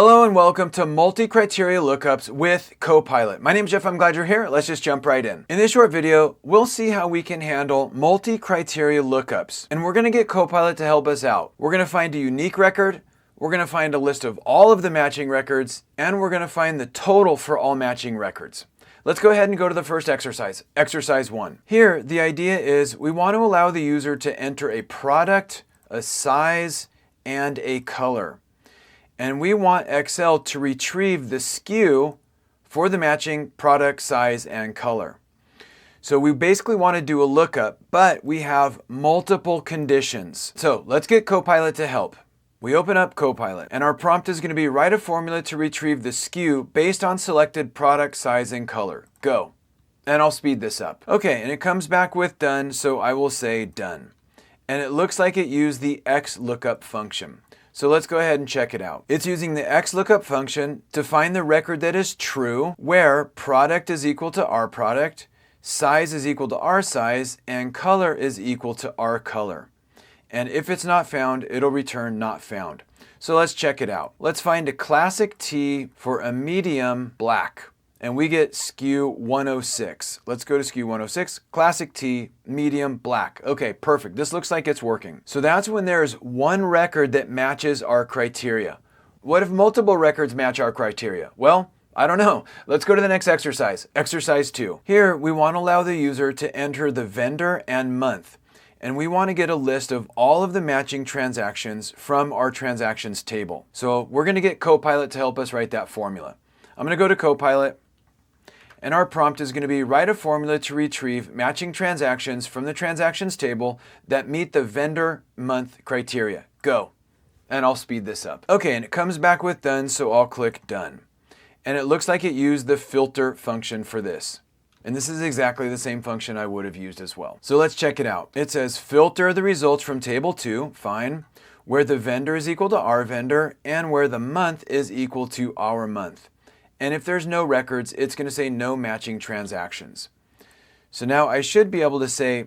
Hello and welcome to Multicriteria Lookups with Copilot. My name's Jeff, I'm glad you're here. Let's just jump right in. In this short video, we'll see how we can handle multi-criteria lookups. And we're gonna get Copilot to help us out. We're gonna find a unique record, we're gonna find a list of all of the matching records, and we're gonna find the total for all matching records. Let's go ahead and go to the first exercise, exercise 1. Here, the idea is we want to allow the user to enter a product, a size, and a color. And we want Excel to retrieve the SKU for the matching product, size, and color. So we basically want to do a lookup, but we have multiple conditions. So let's get Copilot to help. We open up Copilot, and our prompt is going to be write a formula to retrieve the SKU based on selected product, size, and color. Go. And I'll speed this up. Okay, and it comes back with done, so I will say done. And it looks like it used the XLOOKUP function. So let's go ahead and check it out. It's using the XLOOKUP function to find the record that is true, where product is equal to our product, size is equal to our size, and color is equal to our color. And if it's not found, it'll return not found. So let's check it out. Let's find a classic T for a medium black. And we get SKU 106. Let's go to SKU 106, classic T, medium black. Okay, perfect. This looks like it's working. So that's when there's one record that matches our criteria. What if multiple records match our criteria? Well, I don't know. Let's go to the next exercise, exercise 2. Here, we want to allow the user to enter the vendor and month. And we want to get a list of all of the matching transactions from our transactions table. So we're going to get Copilot to help us write that formula. I'm going to go to Copilot, and our prompt is going to be write a formula to retrieve matching transactions from the transactions table that meet the vendor month criteria. Go. And I'll speed this up. Okay, and it comes back with done, so I'll click done. And it looks like it used the filter function for this. And this is exactly the same function I would have used as well. So let's check it out. It says filter the results from table 2, fine, where the vendor is equal to our vendor and where the month is equal to our month. And if there's no records, it's going to say no matching transactions. So now I should be able to say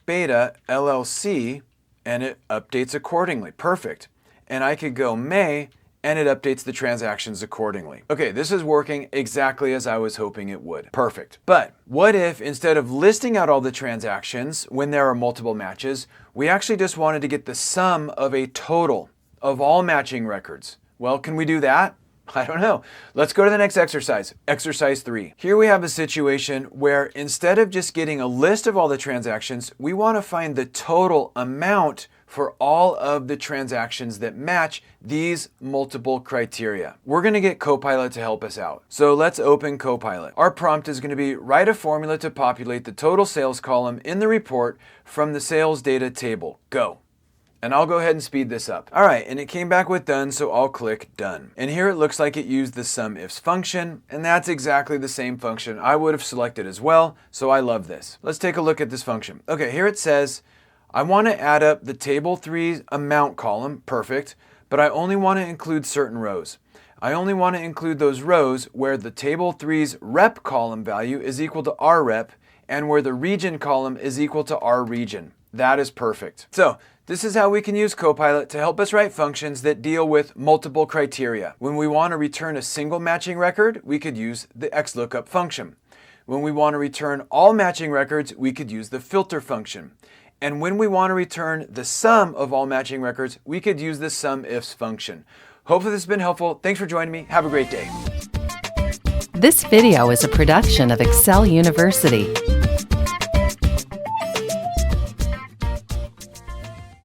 beta LLC and it updates accordingly. Perfect. And I could go may and it updates the transactions accordingly. Okay, this is working exactly as I was hoping it would. Perfect. But what if instead of listing out all the transactions when there are multiple matches, we actually just wanted to get the sum of a total of all matching records? Well, can we do that? I don't know. Let's go to the next exercise, exercise 3. Here we have a situation where instead of just getting a list of all the transactions, we want to find the total amount for all of the transactions that match these multiple criteria. We're going to get Copilot to help us out. So let's open Copilot. Our prompt is going to be write a formula to populate the total sales column in the report from the sales data table. Go. And I'll go ahead and speed this up. All right, and it came back with done, so I'll click done. And here it looks like it used the SUMIFS function, and that's exactly the same function I would have selected as well, so I love this. Let's take a look at this function. Okay, here it says, I want to add up the table 3 amount column, perfect, but I only want to include certain rows. I only want to include those rows where the table 3's rep column value is equal to our rep, and where the region column is equal to our region. That is perfect. So, this is how we can use Copilot to help us write functions that deal with multiple criteria. When we want to return a single matching record, we could use the XLOOKUP function. When we want to return all matching records, we could use the filter function. And when we want to return the sum of all matching records, we could use the SUMIFS function. Hopefully this has been helpful. Thanks for joining me. Have a great day. This video is a production of Excel University.